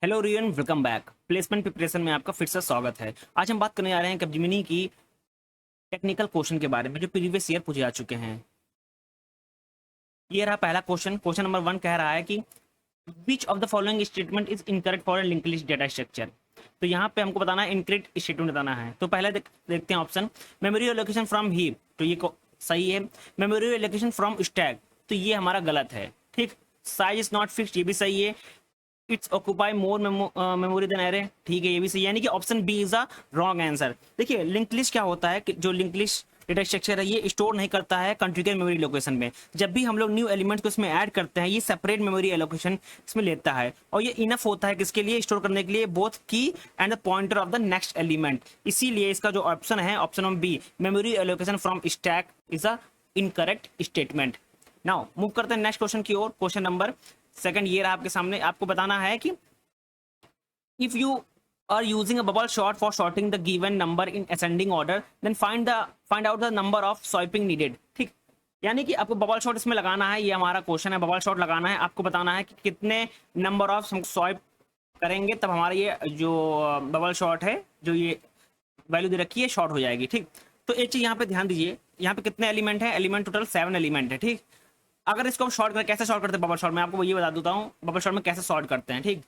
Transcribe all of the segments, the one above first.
Hello rayon, welcome back. Placement preparation में आपका फिर से स्वागत है। आज हम बात करने जा रहे हैं कैपजेमिनी की टेक्निकल क्वेश्चन के बारे में जो प्रीवियस ईयर पूछे जा चुके हैं। ये रहा पहला क्वेश्चन। क्वेश्चन नंबर 1 कह रहा है कि विच of the following statement is incorrect for linked list data structure. तो यहाँ पे हमको बताना है इनकरेक्ट स्टेटमेंट बताना है। तो पहले देखते हैं option. Memory allocation from heap, तो ये सही है। मेमोरी एलोकेशन फ्रॉम स्टैक, तो ये हमारा गलत है। ठीक। साइज इज नॉट फिक्स्ड, ये भी सही है। It's occupy more memory than array, ठीक है, ये भी सही है। यानी कि option B is a wrong answer. देखिए लिंक लिस्ट क्या होता है कि जो लिंक लिस्ट डेटा स्ट्रक्चर है ये स्टोर नहीं करता है कॉन्फ़िगर मेमोरी लोकेशन में। जब भी हम लोग न्यू एलिमेंट को इसमें ऐड करते हैं ये सेपरेट मेमोरी एलोकेशन इसमें लेता है और ये इनफ होता है किसके लिए, स्टोर करने के लिए both key and the pointer of the next element. इसीलिए इसका जो ऑप्शन है option number B memory allocation from stack is a incorrect statement. Now move करते हैं नेक्स्ट क्वेश्चन की ओर। क्वेश्चन नंबर 2 ये रहा आपके सामने। आपको बताना है कि if you are using a bubble sort for sorting the given number in ascending order then find out the number of swiping needed। ठीक, यानी कि आपको बबल शॉट इसमें लगाना है। ये हमारा क्वेश्चन है, बबल शॉट लगाना है। आपको बताना है कि कितने नंबर ऑफ हम स्वाइप करेंगे तब हमारा ये जो बबल शॉट है जो ये वैल्यू दे रखी है शॉर्ट हो जाएगी। ठीक, तो एक चीज यहाँ पे ध्यान दीजिए, यहाँ पे कितने एलिमेंट है, एलिमेंट टोटल 7 एलिमेंट है। ठीक, अगर इसको हम शॉर्ट कर कैसे शॉर्ट करते हैं बबल शॉट में, आपको ये बता देता हूँ बबल शॉट में कैसे शॉर्ट करते हैं। ठीक,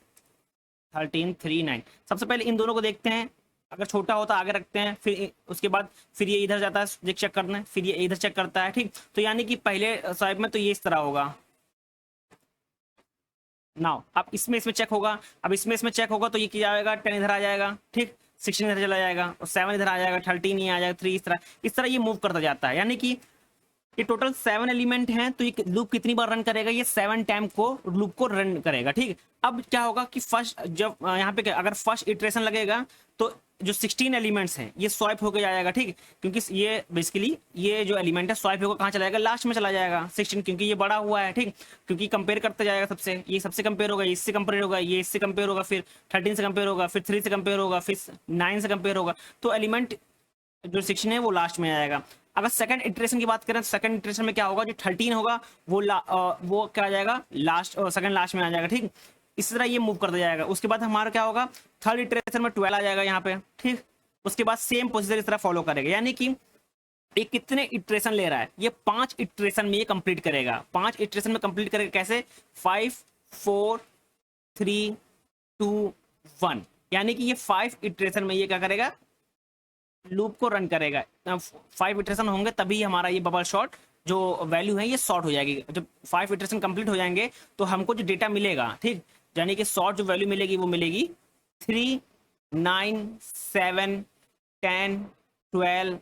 13 3 9। सबसे पहले इन दोनों को देखते हैं, अगर छोटा होता आगे रखते हैं, फिर उसके बाद फिर ये इधर जाता है चेक करना है, फिर ये इधर चेक करता है। ठीक, तो यानी कि पहले स्वाइप में तो ये इस तरह होगा। नाउ अब इसमें चेक होगा, अब इसमें चेक होगा तो ये क्या जाएगा, 10 इधर आ जाएगा। ठीक, 16 इधर चला जाएगा और 7 इधर आ जाएगा, 13 ये आ जाएगा, 3 इस तरह ये मूव करता जाता है। यानी कि ये टोटल 7 एलिमेंट हैं तो ये लूप कितनी बार रन करेगा, ये 7 टाइम को लूप को रन करेगा। ठीक, अब क्या होगा कि फर्स्ट जब यहाँ पे अगर फर्स्ट इटरेशन लगेगा तो जो 16 एलिमेंट्स हैं ये स्वाइप होकर जाएगा। ठीक, क्योंकि ये बेसिकली ये जो एलिमेंट है स्वाइप होकर कहाँ चला जाएगा, लास्ट में चला जाएगा 16, क्योंकि ये बड़ा हुआ है। ठीक, क्योंकि कंपेयर करते जाएगा सबसे, ये सबसे कंपेयर होगा, इससे कंपेयर होगा, ये इससे कंपेयर होगा, फिर 13 से कंपेयर होगा, फिर 3 से कंपेयर होगा, फिर 9 से कंपेयर होगा, तो एलिमेंट जो 16 है वो लास्ट में आएगा। अगर सेकंड इटरेशन की बात करें तो सेकंड इटरेशन में क्या होगा, जो 13 होगा वो क्या आ जाएगा, लास्ट सेकंड लास्ट में आ जाएगा। ठीक, इस तरह ये मूव करता जाएगा। उसके बाद हमारा क्या होगा, थर्ड इटरेशन में 12 आ जाएगा यहाँ पे। ठीक, उसके बाद सेम प्रोसीजर इस तरह फॉलो करेगा। यानी कि ये कितने इटरेशन ले रहा है, ये 5 इटरेशन में ये कंप्लीट करेगा। 5 इटरेशन में कंप्लीट करेगा कैसे, 5 4 3 2 1। यानी कि ये 5 इटरेशन में ये क्या करेगा, लूप को रन करेगा। 5 इटरेशन होंगे तभी हमारा ये बबल शॉट जो वैल्यू है ये शॉर्ट हो जाएगी। जब 5 इटरेशन कंप्लीट हो जाएंगे तो हमको जो डेटा मिलेगा, ठीक, यानी कि शॉर्ट जो वैल्यू मिलेगी वो मिलेगी 3 9 7 10 12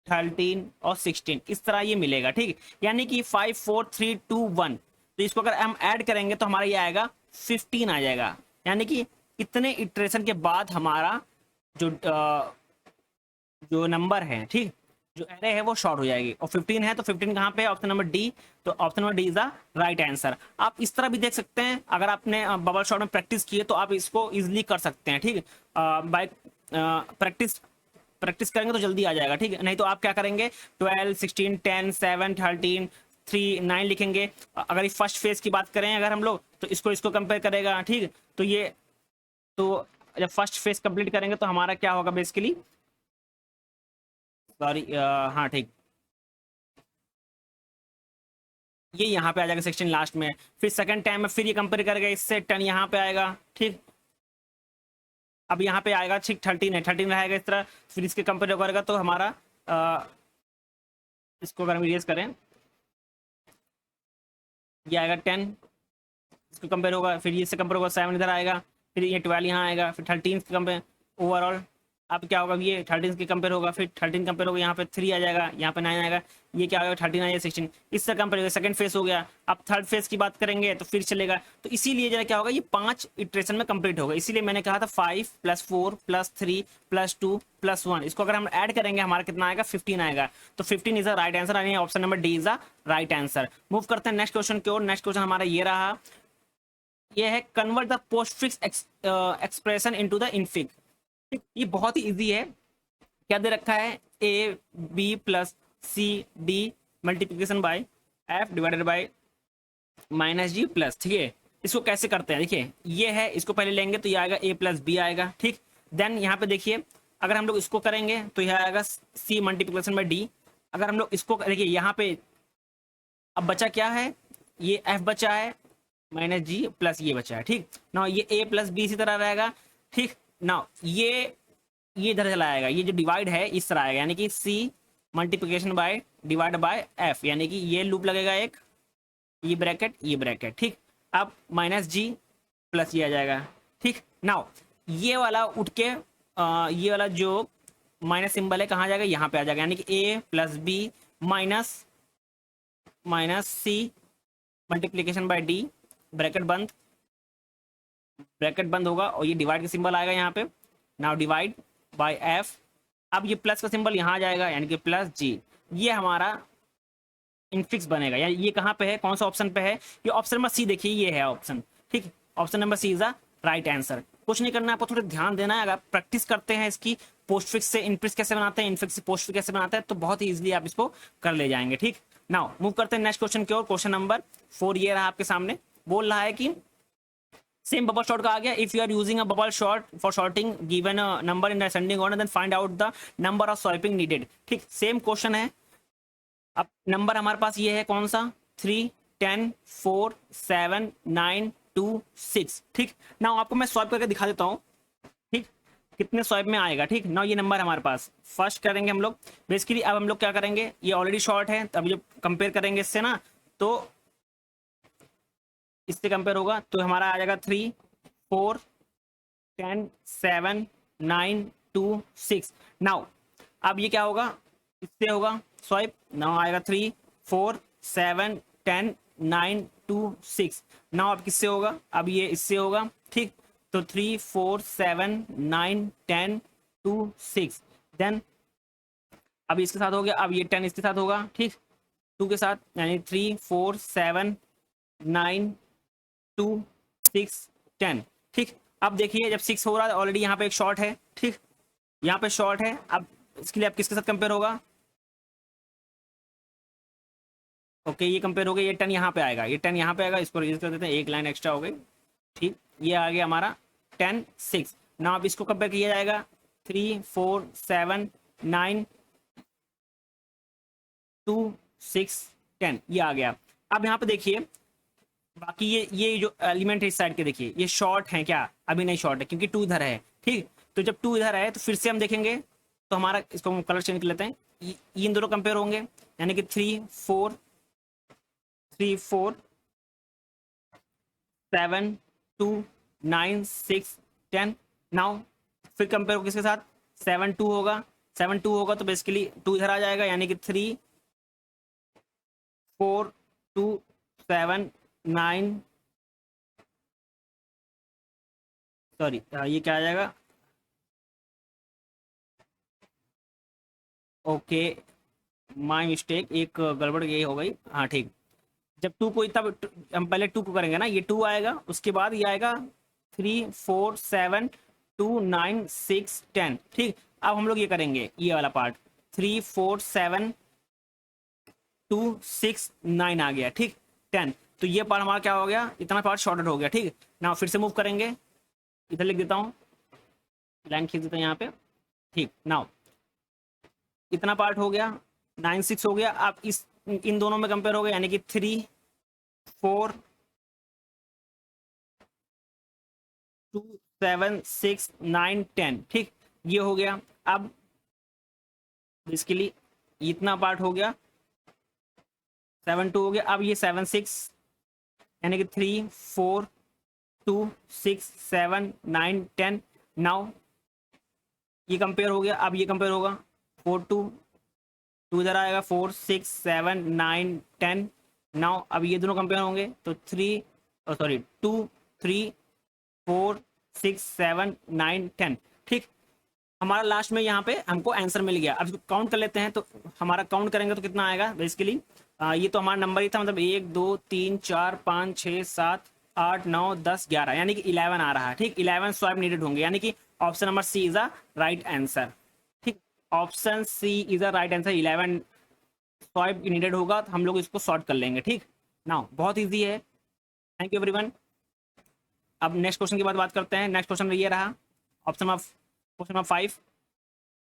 13 और 16, इस तरह ये मिलेगा। ठीक, यानी कि 5 4 3 2 1, तो इसको अगर हम ऐड करेंगे तो हमारा ये आएगा 15 आ जाएगा। यानी कि इतने इटरेशन के बाद हमारा जो जो नंबर है, ठीक, जो एरे है वो शॉर्ट हो जाएगी। और 15 है तो 15 कहाँ पे, ऑप्शन नंबर डी। तो option number D is the right answer. आप इस तरह भी देख सकते हैं, अगर आपने बबल शॉट में प्रैक्टिस की है तो आप इसको इजीली कर सकते हैं। ठीक, बाय प्रैक्टिस करेंगे तो जल्दी आ जाएगा। ठीक, नहीं तो आप क्या करेंगे, 12 16 10 7 13 3 9 लिखेंगे। अगर फर्स्ट फेज की बात करें अगर हम लोग तो इसको कंपेयर करेगा। ठीक, तो ये तो जब फर्स्ट फेज कंप्लीट करेंगे तो हमारा क्या होगा बेसिकली, सॉरी, हाँ ठीक, ये यहाँ पे आ जाएगा 16 लास्ट में। फिर सेकंड टाइम में फिर ये कंपेयर करेगा इससे, 10 यहाँ पे आएगा। ठीक, अब यहाँ पे आएगा, ठीक, 13 है, 13 रहेगा इस तरह, फिर इसके कंपेयर करेगा तो हमारा इसको अगर हम इरेज करें ये आएगा 10, इसको कंपेयर होगा, फिर इससे कंपेयर होगा 7 इधर आएगा, फिर ये 12 यहाँ आएगा, फिर 13 के कंपेयर ओवरऑल। अब क्या होगा, ये 13 के कंपेयर होगा, फिर 13 कंपेयर होगा, यहाँ पे 3 आ जाएगा, यहाँ पे 9 आएगा, ये क्या होगा 13 आएगा 16, इससे कंपेयर होगा। सेकंड फेज हो गया। अब थर्ड फेज की बात करेंगे तो फिर चलेगा। तो इसीलिए जरा क्या होगा, ये 5 इटरेशन में कंप्लीट होगा। इसीलिए मैंने कहा था 5 + 4 + 3 + 2 + 1, इसको अगर हम ऐड करेंगे हमारा कितना आएगा, 15 आएगा। तो 15 इज द राइट आंसर, यानी option number D is the right answer. Move करते हैं नेक्स्ट क्वेश्चन की ओर। नेक्स्ट क्वेश्चन हमारा ये रहा, ये है convert the postfix expression into the infix. ये बहुत ही इजी है। क्या दे रखा है, A B plus C D multiplication by F divided by minus G plus. ठीक है, इसको कैसे करते हैं, देखिए ये है, इसको पहले लेंगे तो ये आएगा a प्लस बी आएगा, ठीक। देन यहाँ पे देखिए अगर हम लोग इसको करेंगे तो यह आएगा c मल्टीप्लिकेशन बाई डी। अगर हम लोग इसको देखिए यहाँ पे अब बचा क्या है, ये f बचा है माइनस जी प्लस ये बचा है, ठीक ना। ये a प्लस बी इसी तरह रहेगा, ठीक ना। ये इधर चला आएगा, ये जो डिवाइड है इस तरह आएगा, यानी कि c multiplication by divide by f, यानी कि ये लूप लगेगा एक, ये ब्रैकेट, ठीक। अब माइनस जी प्लस ये आ जाएगा, ठीक। नाउ ये वाला उठ के ये वाला जो माइनस सिंबल है कहाँ जाएगा, यहाँ पे आ जाएगा, यानी कि a plus B minus C multiplication by D, bracket बंद होगा और ये डिवाइड का सिंबल आएगा यहाँ पे। नाउ डिवाइड बाय f, अब ये प्लस का सिंबल यहाँ आ जाएगा, यानी कि प्लस जी। ये हमारा इनफिक्स बनेगा, यानी ये कहाँ पे है, कौन सा ऑप्शन पे है, ये ऑप्शन नंबर सी, देखिए ये है ऑप्शन, ठीक। Option number C is the right answer. कुछ नहीं करना है, आपको थोड़ा ध्यान देना है। अगर प्रैक्टिस करते हैं इसकी, पोस्टफिक्स से इनफिक्स कैसे बनाते हैं, इनफिक्स से पोस्टफिक्स कैसे बनाते हैं, तो बहुत ही इजीली आप इसको कर ले जाएंगे, ठीक। नाउ मूव करते हैं नेक्स्ट क्वेश्चन की ओर। क्वेश्चन नंबर 4 ये रहा आपके सामने, बोल रहा है कि सेम बबल शॉर्ट का आ गया, if you are using a bubble sort for sorting given a number in ascending order then find out the number of swapping needed, ठीक। सेम क्वेश्चन है। अब नंबर हमारे पास ये है कौन सा, 3 10 4 7 9 2 6, ठीक ना। आपको मैं स्वाइप करके दिखा देता हूँ, ठीक, कितने स्वाइप में आएगा, ठीक ना। ये नंबर हमारे पास फर्स्ट करेंगे हम लोग बेसिकली। अब हम लोग क्या करेंगे, ये ऑलरेडी शॉर्ट है, तो अभी जब कंपेयर करेंगे इससे ना, तो इससे कंपेयर होगा तो हमारा आ जाएगा 3 4 10 7 9 2 6। नाउ अब ये क्या होगा, इससे होगा स्वाइप, नाउ आएगा 3 4 7 10 9 2 6। नाउ अब किससे होगा, अब ये इससे होगा, ठीक। तो 3 4 7 9 10 2 6। देन अब इसके साथ हो गया, अब ये 10 इसके साथ होगा, ठीक, 2 के साथ, यानी 3 4 7 9 2 6 10, ठीक। अब देखिए जब 6 हो रहा है ऑलरेडी यहाँ पे एक शॉर्ट है, ठीक, यहाँ पे शॉर्ट है। अब इसके लिए अब किसके साथ कंपेयर होगा, ओके ये कंपेयर हो गया, ये 10 यहाँ पे आएगा, ये 10 यहाँ पे आएगा, इसको रिलीज कर देते हैं, एक लाइन एक्स्ट्रा हो गई, ठीक। ये आ गया हमारा 10 6। ना अब इसको कंपेयर किया जाएगा 3 4 7 9 2 6 10, ये आ गया। अब यहाँ पे देखिए बाकी ये जो एलिमेंट है इस साइड के, देखिए ये शॉर्ट है क्या, अभी नहीं शॉर्ट है क्योंकि 2 इधर है, ठीक। तो जब 2 इधर है तो फिर से हम देखेंगे, तो हमारा इसको हम कलर चेंज कर लेते हैं, इन दोनों कंपेयर होंगे, यानी कि 3 4 7 2 9 6 10। नाउ फिर कंपेयर किसके साथ, 7 2 होगा, 7 2 होगा तो बेसिकली 2 इधर आ जाएगा, यानी कि 3 4 2 7 9, सॉरी ये क्या आ जाएगा, ओके माय मिस्टेक, एक गड़बड़ ये हो गई, हाँ ठीक। जब 2 को इतना हम पहले 2 को करेंगे ना, ये 2 आएगा, उसके बाद ये आएगा 3 4 7 2 9 6 10, ठीक। अब हम लोग ये करेंगे ये वाला पार्ट, 3 4 7 2 6 9 आ गया, ठीक 10। तो ये पार्ट हमारा क्या हो गया, इतना पार्ट शॉर्टेड हो गया, ठीक ना। फिर से मूव करेंगे, इधर लिख देता हूँ, लाइन खींच देता हूँ यहाँ पे, ठीक। नाउ इतना पार्ट हो गया, 9 6 हो गया। अब इस इन दोनों में कंपेयर हो गया, यानी कि 3 4 2 7 6 9 10, ठीक ये हो गया। अब बेसिकली इतना पार्ट हो गया, 7 2 हो गया। अब ये 7 6, यानी कि 3 4 2 6 7 9 10। नाउ ये कंपेयर हो गया, अब ये कंपेयर होगा, 4 2 इधर आएगा, 4 6 7 9 10। नाउ अब ये दोनों कंपेयर होंगे तो 2 3 4 6 7 9 10, ठीक। हमारा लास्ट में यहाँ पे हमको आंसर मिल गया। अब इसको काउंट कर लेते हैं, तो हमारा काउंट करेंगे तो कितना आएगा बेसिकली, ये तो हमारा नंबर ही था, मतलब 1 2 3 4 5 6 7 8 9 10 11, यानी कि 11 आ रहा है, ठीक। 11 स्वाइप नीडेड होंगे, यानी कि option number C is a right answer, ठीक। Option C is a right answer, 11 swipe needed होगा, तो हम लोग इसको सॉर्ट कर लेंगे, ठीक ना। बहुत ईजी है। Thank you everyone. अब नेक्स्ट क्वेश्चन की बात करते हैं। नेक्स्ट क्वेश्चन ये रहा ऑप्शन ऑफ क्वेश्चन नंबर 5।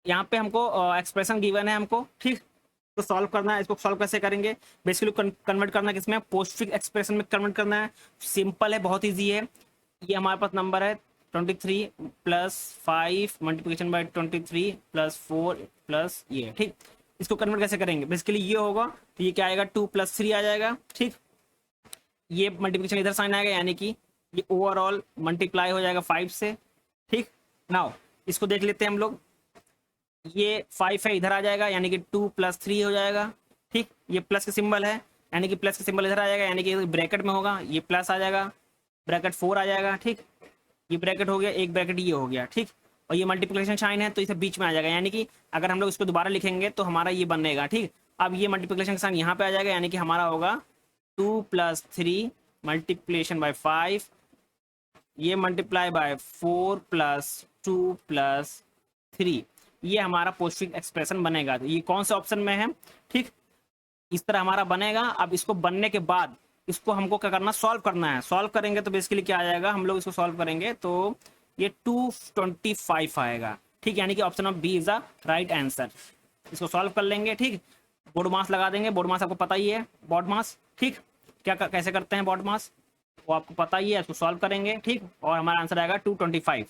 यहाँ पे हमको एक्सप्रेशन गिवन है हमको, ठीक, तो सॉल्व करना है। इसको सॉल्व कैसे करेंगे, बेसिकली कन्वर्ट करना है किसमें, पोस्टफिक्स एक्सप्रेशन में कन्वर्ट करना है। सिंपल है, बहुत ईजी है। ये हमारे पास नंबर है 23 plus 5 multiplication bye 23 plus 4 plus ये, ठीक। इसको कन्वर्ट कैसे करेंगे, बेसिकली ये होगा तो ये क्या आएगा 2 + 3 आ जाएगा, ठीक। ये मल्टीप्लिकेशन इधर साइन आएगा, यानी कि ये ओवरऑल मल्टीप्लाई हो जाएगा 5 से, ठीक। नाउ इसको देख लेते हैं हम लोग। ये 5 है, इधर आ जाएगा, यानी कि 2 + 3 हो जाएगा, ठीक। ये प्लस का सिंबल है, यानी कि प्लस का सिंबल इधर आ जाएगा, यानी कि ब्रैकेट में होगा, ये प्लस आ जाएगा, ब्रैकेट 4 आ जाएगा, ठीक। ये ब्रैकेट हो गया, एक ब्रैकेट ये हो गया, ठीक। और ये मल्टीप्लिकेशन साइन है तो इसे बीच में आ जाएगा, यानी कि अगर हम लोग इसको दोबारा लिखेंगे तो हमारा ये बनेगा, ठीक। अब ये मल्टीप्लिकेशन साइन यहाँ पे आ जाएगा, यानी कि हमारा होगा 2 + 3 मल्टीप्लिकेशन बाय 5, ये मल्टीप्लाई बाय 4 + 2 + 3, ये हमारा पोस्टफिक्स एक्सप्रेशन बनेगा। तो ये कौन से ऑप्शन में है, ठीक, इस तरह हमारा बनेगा। अब इसको बनने के बाद इसको हमको क्या करना, सॉल्व करना है। सॉल्व करेंगे तो बेसिकली क्या आ जाएगा, हम लोग इसको सॉल्व करेंगे तो ये 225 आएगा, ठीक, यानी कि option of B is the right answer. इसको सॉल्व कर लेंगे, ठीक। बोर्ड मास लगा देंगे, बोर्ड मास आपको पता ही है, बोर्ड मास, ठीक। कैसे करते हैं बोर्ड मास वो आपको पता ही है। इसको सॉल्व करेंगे, ठीक, और हमारा आंसर आएगा 225।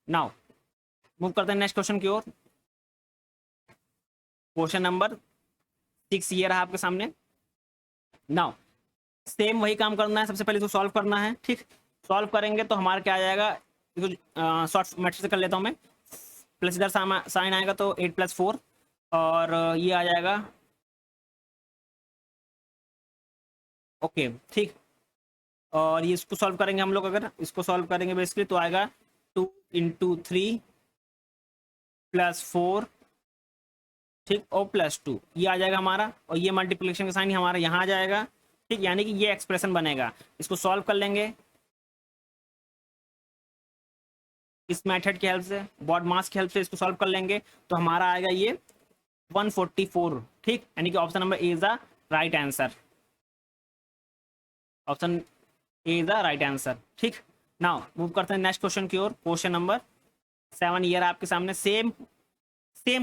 नाउ मूव करते हैं नेक्स्ट क्वेश्चन की ओर। क्वेश्चन नंबर 6 ये रहा आपके सामने। नाउ सेम वही काम करना है, सबसे पहले इसको सॉल्व करना है, ठीक। सॉल्व करेंगे तो हमारा क्या आ जाएगा, इसको शॉर्ट मेथड से कर लेता हूँ मैं। प्लस इधर साइन आएगा तो 8 + 4 और ये आ जाएगा, ओके, ठीक। और ये इसको सॉल्व करेंगे हम लोग, अगर इसको सॉल्व करेंगे बेसिकली तो आएगा 2 × 3 + 4, ठीक, और +2 ये आ जाएगा हमारा, और ये मल्टीप्लिकेशन का साइन हमारा यहाँ आ जाएगा, ठीक, यानी कि ये एक्सप्रेशन बनेगा। इसको सॉल्व कर लेंगे इस मेथड की हेल्प से, बोर्ड मास की हेल्प से इसको सॉल्व कर लेंगे तो हमारा आएगा ये 144, ठीक, यानी कि option number A is the right answer. Option A is the right answer, ठीक। नाउ मूव करते हैं नेक्स्ट क्वेश्चन की ओर। क्वेश्चन नंबर 7 ईयर आपके सामने। सेम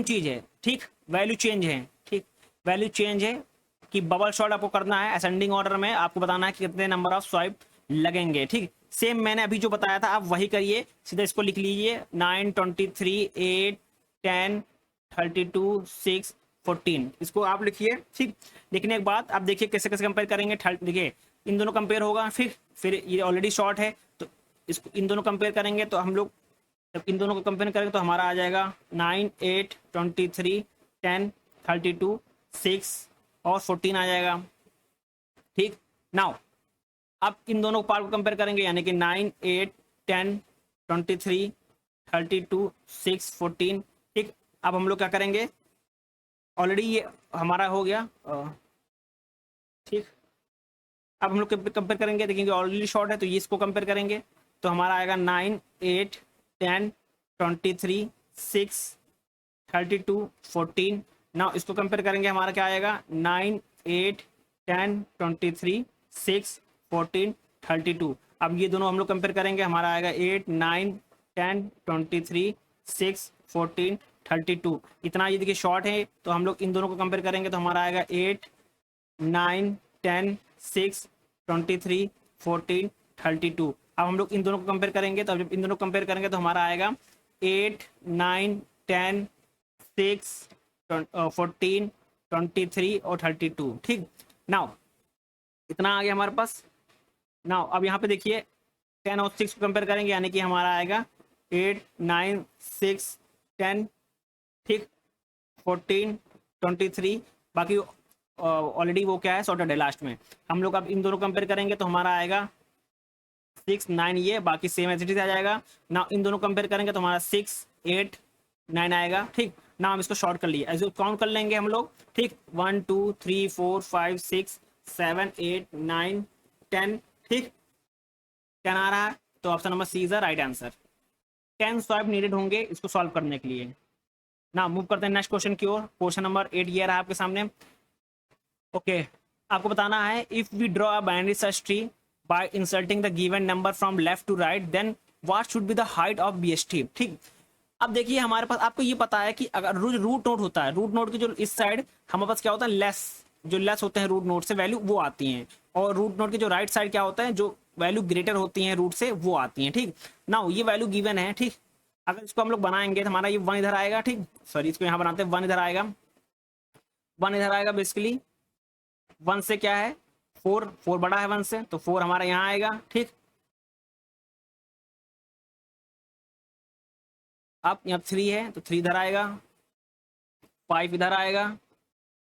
चीज है, ठीक, वैल्यू चेंज है, ठीक, वैल्यू चेंज है कि बबल शॉट आपको करना है, असेंडिंग ऑर्डर में आपको बताना है कि कितने नंबर ऑफ स्वाइप लगेंगे, ठीक। सेम मैंने अभी जो बताया था आप वही करिए, सीधा इसको लिख लीजिए 9, 23, 8, 10, 32, 6, 14, इसको आप लिखिए, ठीक। लिखने के बाद आप देखिए कैसे कैसे कंपेयर करेंगे। देखिए इन दोनों कंपेयर होगा, फिर ये ऑलरेडी शॉर्ट है तो इसको इन दोनों कंपेयर करेंगे तो हम लोग जब इन दोनों को कंपेयर करेंगे तो हमारा आ जाएगा 9, 8, 23, 10, 32, 6 और 14 आ जाएगा, ठीक। नाउ अब इन दोनों पार्ट को कंपेयर करेंगे, यानी कि 9, 8, 10, 23, 32, 6, 14, ठीक। अब हम लोग क्या करेंगे, ऑलरेडी ये हमारा हो गया, ठीक। अब हम लोग कंपेयर करेंगे, देखेंगे ऑलरेडी शॉर्ट है तो ये इसको कंपेयर करेंगे तो हमारा आएगा 9, 8, 10, 23, 6, 32, 14। नाउ इसको कंपेयर करेंगे, हमारा क्या आएगा 9, 8, 10, 23, 6, 14, 32। अब ये दोनों हम लोग कंपेयर करेंगे, हमारा आएगा 8, 9, 10, 23, 6, 14, 32। इतना ये देखिए शॉर्ट है तो हम लोग इन दोनों को कंपेयर करेंगे तो हमारा आएगा 8, 9, 10, 6, 23, 14, 32। अब हम लोग इन दोनों को कंपेयर करेंगे तो जब इन दोनों को कंपेयर करेंगे तो हमारा आएगा 8, 9, 10, 6, 14, 23 और 32, ठीक। नाउ इतना आ गया हमारे पास। नाउ अब यहाँ पे देखिए 10 और 6 को कंपेयर करेंगे, यानी कि हमारा आएगा 8, 9, 6, 10, ठीक, 14, 23। बाकी ऑलरेडी वो क्या है सॉर्टेड है लास्ट में। हम लोग अब इन दोनों कंपेयर करेंगे तो हमारा आएगा 6, 9, ये बाकी सेम एज इट इज आ जाएगा ना। इन दोनों कंपेयर करेंगे तो हमारा 6, 8, 9 आएगा, ठीक ना। हम इसको शॉर्ट कर लिए, ऐसे काउंट कर लेंगे हम लोग, ठीक। 1, 2, 3, 4, 5, 6, 7, 8, 9, 10, ठीक, 10 आ रहा है तो option number C is the right answer. 10 swap needed होंगे इसको सॉल्व करने के लिए। ना मूव करते हैं नेक्स्ट क्वेश्चन की ओर। क्वेश्चन नंबर 8 ये रहा आपके सामने। ओके आपको बताना है if we draw a binary search tree by inserting the given number from left to right, then what should be the height of BST। ठीक, अब देखिए हमारे पास, आपको ये पता है कि अगर रूट नोड होता है, रूट नोड की जो इस साइड हमारे पास क्या होता है, लेस, जो लेस होते हैं रूट नोड से वैल्यू वो आती हैं, और रूट नोड की जो राइट साइड क्या होता है, जो वैल्यू ग्रेटर होती है रूट से वो आती हैं। ठीक, नाउ ये वैल्यू गिवन है। ठीक, अगर इसको हम लोग बनाएंगे तो हमारा ये 1 इधर आएगा। ठीक, सॉरी इसको यहाँ बनाते हैं, 1 इधर आएगा, 1 इधर आएगा। बेसिकली 1 से क्या है, 4, 4 बड़ा है 1 से, तो 4 हमारा यहाँ आएगा। ठीक, अब यहाँ 3 है तो 3 इधर आएगा, 5 इधर आएगा।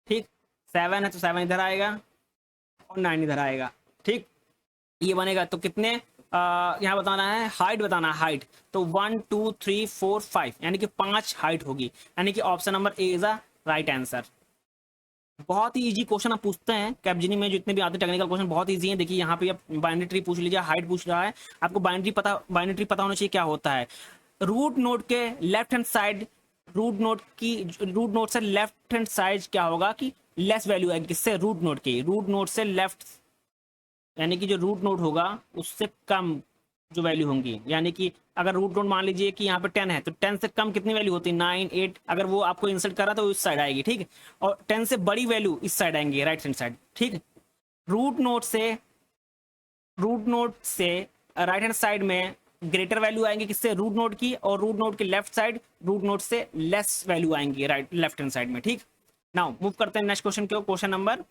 ठीक, 7 है तो 7 इधर आएगा, और 9 इधर आएगा। ठीक, ये बनेगा तो कितने यहाँ बताना है, हाइट बताना है, हाइट। तो 1 2 3 4 5 यानी कि 5 हाइट होगी, यानी कि option number A is a right answer. बहुत ही इजी क्वेश्चन आप पूछते हैं कैपजिनी में, जितने भी आते टेक्निकल क्वेश्चन बहुत इजी हैं। देखिए यहाँ पे आप बाइनरी ट्री पूछ लीजिए, हाइट पूछ रहा है आपको, बाइनरी ट्री पता होना चाहिए क्या होता है। रूट नोड के left hand side, root node से लेफ्ट हैंड साइड क्या होगा कि लेस वैल्यू आएगी, किससे, रूट नोड से लेफ्ट, यानी कि जो रूट नोड होगा उससे कम जो वैल्यू होंगी। यानी कि अगर रूट नोड मान लीजिए कि यहाँ पे 10 है, तो 10 से कम कितनी वैल्यू होती है, 9 8, अगर वो आपको इंसर्ट करा तो इस साइड आएगी। ठीक, और 10 से बड़ी वैल्यू इस साइड आएंगी, राइट हैंड साइड। ठीक, रूट नोड से राइट हैंड साइड में ग्रेटर वैल्यू आएंगे, किससे, रूट नोड की, और रूट नोड के लेफ्ट साइड रूट नोड से लेस वैल्यू आएंगी लेफ्ट हैंड साइड में। ठीक, नाउ मूव करते हैं नेक्स्ट क्वेश्चन के, क्वेश्चन नंबर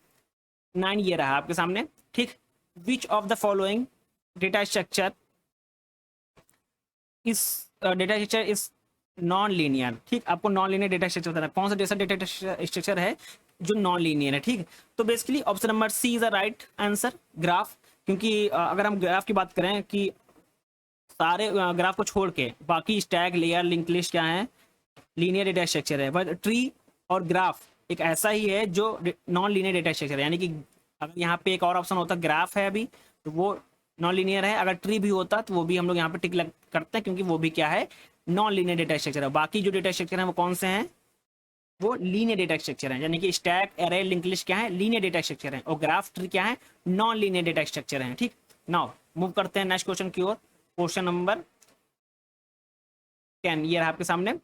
9 ये रहा आपके सामने। ठीक, which of the following data structure is data structure is non linear. ठीक, आपको नॉन लीनियर डेटा स्ट्रक्चर बताना है, कौन सा जैसा डेटा स्ट्रक्चर है जो नॉन लीनियर है। ठीक, तो basically option number C is a right answer, graph. क्योंकि अगर हम ग्राफ की बात करें कि सारे ग्राफ को छोड़ के बाकी स्टैक, लेयर, लिंक लिस्ट क्या है, लीनियर डेटा स्ट्रक्चर है। बट ट्री और ग्राफ एक ऐसा ही है जो नॉन लीनियर डेटा स्ट्रक्चर है। यानी कि अगर यहाँ पे एक और ऑप्शन होता ग्राफ है अभी, तो वो नॉन लीनियर है। अगर ट्री भी होता तो वो भी हम लोग यहाँ पे टिक करते हैं, क्योंकि वो भी क्या है, नॉन लीनियर डेटा स्ट्रक्चर है। बाकी जो डेटा स्ट्रक्चर है वो कौन से हैं, वो लीनियर डेटा स्ट्रक्चर है। यानी कि स्टैक, एरे, लिंक लिस्ट क्या है, लीनियर डेटा स्ट्रक्चर है, और ग्राफ, ट्री क्या है, नॉन लीनियर डेटा स्ट्रक्चर है। ठीक, नाउ मूव करते हैं नेक्स्ट क्वेश्चन की ओर, क्वेश्चन नंबर 10 ये रहा आपके सामने।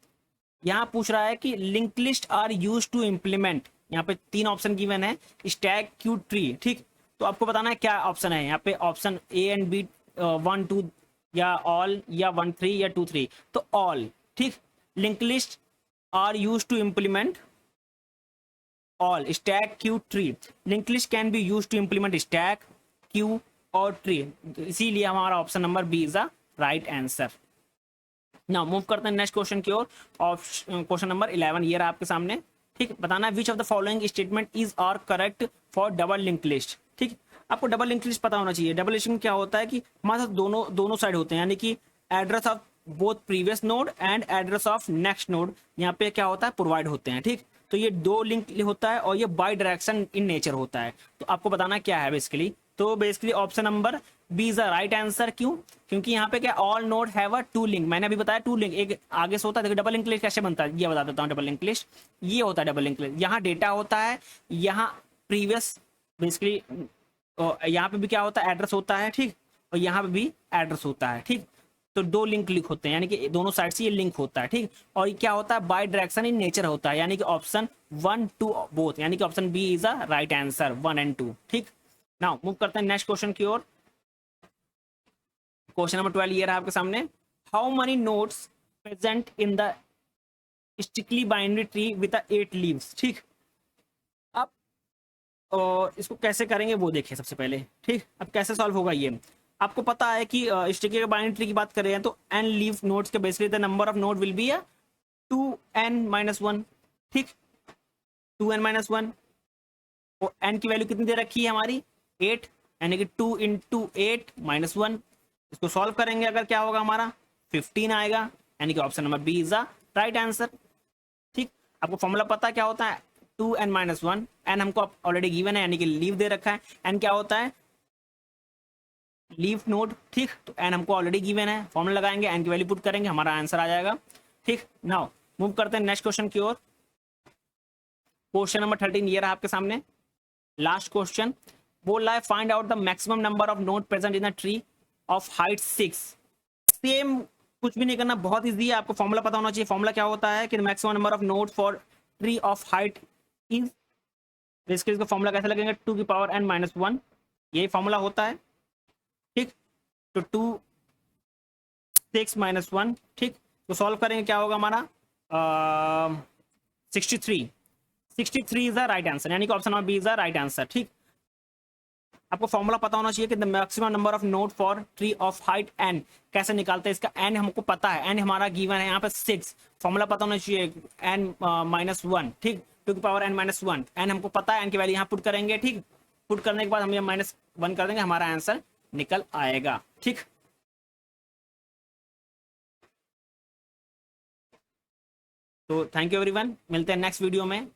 यहाँ पूछ रहा है कि link list are use to implement, यहाँ पे 3 ऑप्शन गिवन है, स्टैक, क्यू, ट्री। ठीक, तो आपको बताना है क्या ऑप्शन है। यहाँ पे ऑप्शन ए एंड बी, 1 2 या ऑल, या 1 3 या 2 3, तो ऑल। ठीक, link list are use to implement all, stack, queue, tree. Link list can be use to implement stack, queue और ट्री, इसीलिए हमारा option number B is the right answer. Now move करते हैं next question की ओर, question number 11 ये रहा आपके सामने। ठीक, बताना है which of the following statement is are correct for double link list. ठीक, आपको डबल लिंक लिस्ट पता होना चाहिए। डबल लिस्टिंग क्या होता है कि हमारे साथ दोनों साइड होते हैं, यानी कि address of both previous node and address of next node यहाँ पे क्या होता है, प्रोवाइड होते हैं। ठीक, तो ये 2 लिंक होता है, और ये बाई डायरेक्शन इन नेचर होता है। तो आपको बताना क्या है बेसिकली, तो basically option number B is the right answer. क्यों, क्योंकि यहाँ पे क्या, all node have a 2 link, मैंने अभी बताया 2 लिंक, एक आगे से होता है। देखो डबल लिंक लिस्ट कैसे बनता है ये बता देता हूँ। डबल लिंक लिस्ट ये होता है, डबल लिंक लिस्ट, यहाँ डेटा होता है, यहाँ प्रीवियस, बेसिकली यहाँ पे भी क्या होता है, एड्रेस होता है। ठीक, और यहाँ पे भी एड्रेस होता है। ठीक, तो 2 लिंक होते हैं, यानी कि दोनों साइड से ये लिंक होता है। ठीक, और ये क्या होता है, बाय डायरेक्शन इन नेचर होता है, यानी कि ऑप्शन 1 2 बोथ, यानी कि option B is a right answer, 1 and 2। ठीक, नाउ मूव करते हैं नेक्स्ट क्वेश्चन की ओर, क्वेश्चन नंबर 12 ये रहा आपके सामने। How many nodes present in the strictly binary tree with 8 leaves. ठीक, अब इसको कैसे करेंगे वो देखिए सबसे पहले। ठीक, अब कैसे सॉल्व होगा ये, आपको पता है कि स्टिकी बाइनरी ट्री की बात कर रहे हैं तो n लीव नोड्स के basically the number of node will be 2n-1। ठीक, 2n-1, और n की वैल्यू कितनी दे रखी है हमारी, 8, यानी कि 2 × 8 - 1। इसको सॉल्व करेंगे अगर क्या होगा हमारा, 15 आएगा, यानी कि option number B is the right answer. ठीक, आपको फॉर्मूला पता है क्या होता है, 2n-1, n हमको ऑलरेडी गिवन है, यानी कि लीव दे रखा है, n क्या होता है, लीव नोड। ठीक, तो n हमको ऑलरेडी गिवन है, फॉर्मूला लगाएंगे, n की वैल्यू पुट करेंगे, हमारा आंसर आ जाएगा। ठीक, नाउ मूव करते हैं नेक्स्ट क्वेश्चन की ओर, क्वेश्चन नंबर 13 ये रहा आपके सामने, लास्ट क्वेश्चन। बोल रहा है find out the maximum number of node present in a tree of height 6। Same, कुछ भी नहीं करना, बहुत इजी है, आपको फॉर्मूला पता होना चाहिए। फॉर्मूला क्या होता है कि maximum number of node for tree of height is, इसके फॉर्मूला कैसे लगेंगे, 2n-1, यही फॉर्मूला होता है, ठीक। तो 2 6 - 1, ठीक। तो सॉल्व करेंगे, क्या होगा हमारा 63 इज द राइट आंसर, यानी कि option number B is the right answer, ठीक। आपको फॉर्मूला पता होना चाहिए कि the maximum number of node for tree of height n, कैसे निकालते हैं इसका, n हमको पता है, n हमारा गिवन है यहाँ पे 6, फॉर्मूला पता होना चाहिए n-1, ठीक, 2n-1, n हमको पता है, n की वैल्यू यहाँ पुट करेंगे, ठीक। पुट करने के बाद हम ये -1 कर देंगे, हमारा आंसर निकल आएगा, ठीक। तो थैंक यू एवरीवन, मिलते हैं नेक्स्ट वीडियो में।